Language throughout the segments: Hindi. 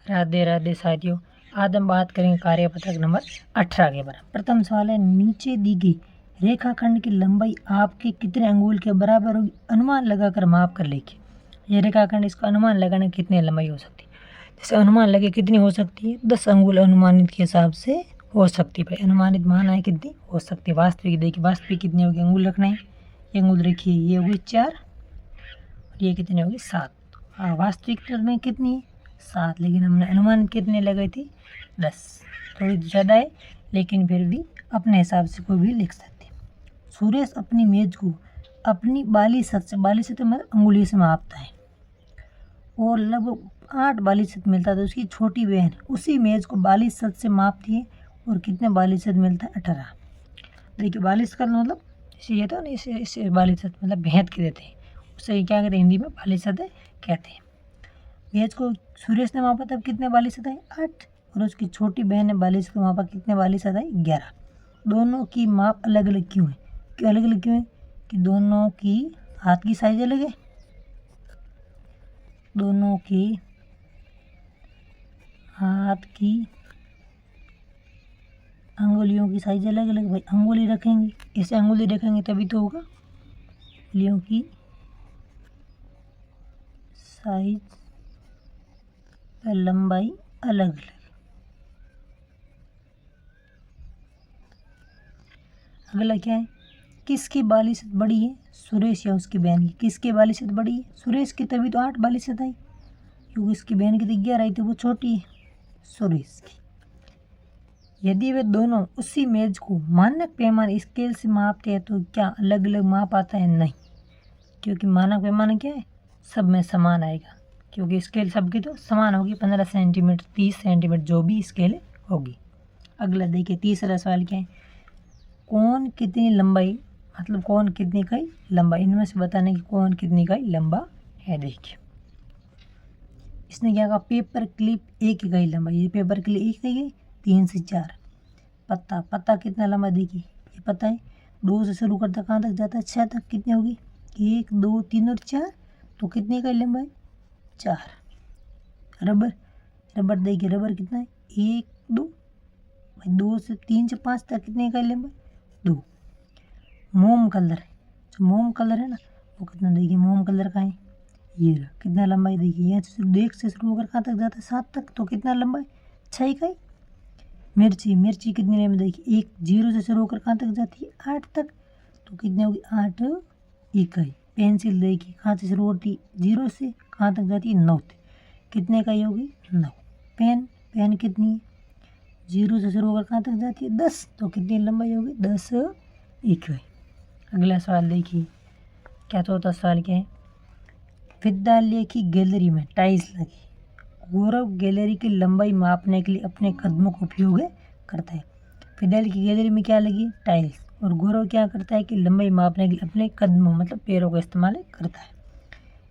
राधे राधे साथियों। आज हम बात करेंगे कार्यपत्रक नंबर 18 के बारे में। प्रथम सवाल है, नीचे दी गई रेखाखंड की लंबाई आपके कितने अंगुल के बराबर होगी, अनुमान लगाकर माप कर लिखिए। ये रेखाखंड, इसका अनुमान लगाने कितनी लंबाई हो सकती है। जैसे अनुमान लगे कितनी हो सकती है, 10 अंगुल अनुमानित के हिसाब से हो सकती है। भाई अनुमानित माना है कितनी हो सकती है। वास्तविक देखिए, वास्तविक कितनी होगी, अंगुल रखना है, ये अंगुल रखिए, ये होगी 4 और ये कितनी होगी 7। हाँ, वास्तविक में कितनी है 7, लेकिन हमने अनुमान कितने लगाई थी 10, थोड़ी ज़्यादा है लेकिन फिर भी अपने हिसाब से कोई भी लिख सकते हैं। सुरेश अपनी मेज को अपनी बाली सत से, बाली सत मतलब अंगुली से मापता है और लगभग 8 बाली सत मिलता है। तो उसकी छोटी बहन उसी मेज को बाली सत से मापती है और कितने बाली सत मिलता है 18। देखिए बाली सत मतलब इसे ये तो नहीं, इसे बाली सत मतलब भेद के देते हैं, उसे क्या कहते हैं हिंदी में बाली सत कहते हैं। मेज को सुरेश ने मापा तब कितने बाली सत आई 8 और उसकी छोटी बहन ने बाली सत मापा कितने बाली सत आई 11। दोनों की माप अलग अलग क्यों है, क्यों अलग अलग क्यों है कि दोनों की हाथ की साइज अलग है, दोनों की हाथ की अंगुलियों की साइज अलग अलग। भाई अंगुली रखेंगे, इसे अंगुली रखेंगे तभी तो होगा, अंगुलियों की साइज लंबाई अलग अलग। अगला क्या है, किसकी बाली सत बड़ी है, सुरेश या उसकी बहन की। किसकी बाली सत बड़ी है, सुरेश की, तभी तो 8 बाली सत आई, क्योंकि इसकी बहन की तो 11 आई, तो वो छोटी है सुरेश की। यदि वे दोनों उसी मेज को मानक पैमाने स्केल से मापते हैं तो क्या अलग अलग माप आता है, नहीं, क्योंकि मानक पैमाना क्या है, सब में समान आएगा, क्योंकि स्केल सबकी तो समान होगी, 15 सेंटीमीटर 30 सेंटीमीटर जो भी स्केल होगी। अगला देखिए, तीसरा सवाल क्या है, कौन कितनी लंबाई मतलब कौन कितनी का लंबा, इनमें से बताने की कौन कितनी का लंबा है। देखिए इसने क्या कहा, पेपर क्लिप एक इकाई लंबा, ये पेपर क्लिप एक इकाई 3 से 4। पत्ता, पत्ता कितना लंबा, देखिए ये पता है 2 से शुरू करता कहाँ तक जाता है 6 तक, कितनी होगी 1 2 3 और 4, तो कितने का लंबा है 4। रबर, रबर देखिए रबर कितना है 1 2, 2 से 3 से 5 तक कितने का लंबा है 2। मोम कलर, जो मोम कलर है ना वो कितना, देखिए मोम कलर का है ये कितना लंबा है, देखिए यहाँ से देख से शुरू होकर कहाँ तक जाता है 7 तक, तो कितना लंबा है 6 इकाई। मिर्ची, मिर्ची कितनी लंबी, देखिए 1 0 से शुरू होकर कहाँ तक जाती है 8 तक, तो कितनी होगी 8 इकाई। पेंसिल देखिए कहाँ से शुरू होती है 0 से कहाँ तक जाती है 9 तक, कितने इकाई होगी 9। पेन, पेन कितनी है 0 से शुरू होकर कहाँ तक जाती है 10, तो कितनी लंबाई होगी 10 इकाई। अगला सवाल देखिए, क्या चौथा सवाल क्या है, विद्यालय की गैलरी में टाइल्स लगी, गौरव गैलरी की लंबाई मापने के लिए अपने कदमों का उपयोग करता है। विद्यालय की गैलरी में क्या लगी टाइल्स, और गौरव क्या करता है कि लंबाई मापने के लिए अपने कदमों मतलब पैरों का इस्तेमाल करता है।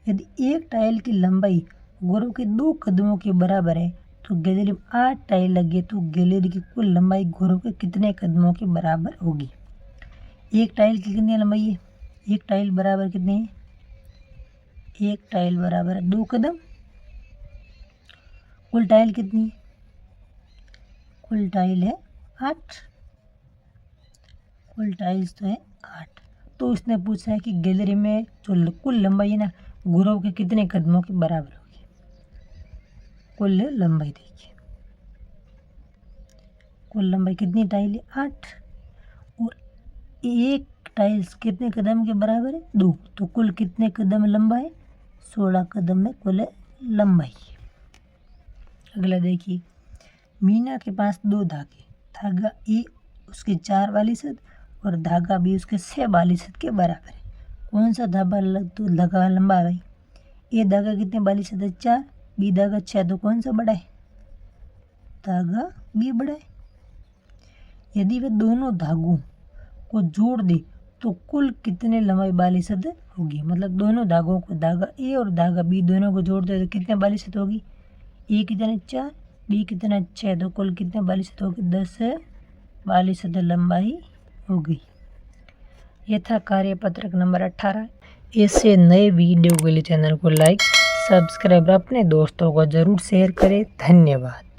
यदि एक टाइल की लंबाई गौरव के 2 कदमों के बराबर है तो गैलरी में 8 टाइल लगे तो गैलरी की कुल लंबाई गौरव के कितने कदमों के बराबर होगी। एक टाइल की कितनी लंबाई है, एक टाइल बराबर कितनी है, एक टाइल बराबर है 2 कदम, कुल टाइल कितनी है, कुल टाइल है 8, कुल टाइल्स तो है 8। तो इसने पूछा है कि गैलरी में जो कुल लंबाई है ना गौरव के कितने कदमों के बराबर होगी। कुल लंबाई देखिए, कुल लंबाई कितनी टाइल है 8 और एक टाइल्स कितने कदम के बराबर है 2, तो कुल कितने कदम लंबा है 16 कदम में कुल लंबाई। अगला देखिए, मीना के पास 2 धागे, धागा ए उसके 4 बाली सत और धागा बी उसके 6 बाली सत के बराबर है। कौन सा धागा लंबा है भाई, ए धागा कितने बाली सत है 4, बी धागा 6, तो कौन सा बड़ा है, धागा बी बड़ा है। यदि वे दोनों धागों को जोड़ दे तो कुल कितने लंबाई बाली सत होगी, मतलब दोनों धागों को, धागा ए और धागा बी दोनों को जोड़ दे तो कितने बाली सत होगी, ए कितने 4 बी कितना 6, तो कुल कितने बाली सत होगी 10 बाली सत लंबाई होगी। यह था कार्यपत्रक नंबर 18। ऐसे नए वीडियो के लिए चैनल को लाइक सब्सक्राइबर अपने दोस्तों को ज़रूर शेयर करें। धन्यवाद।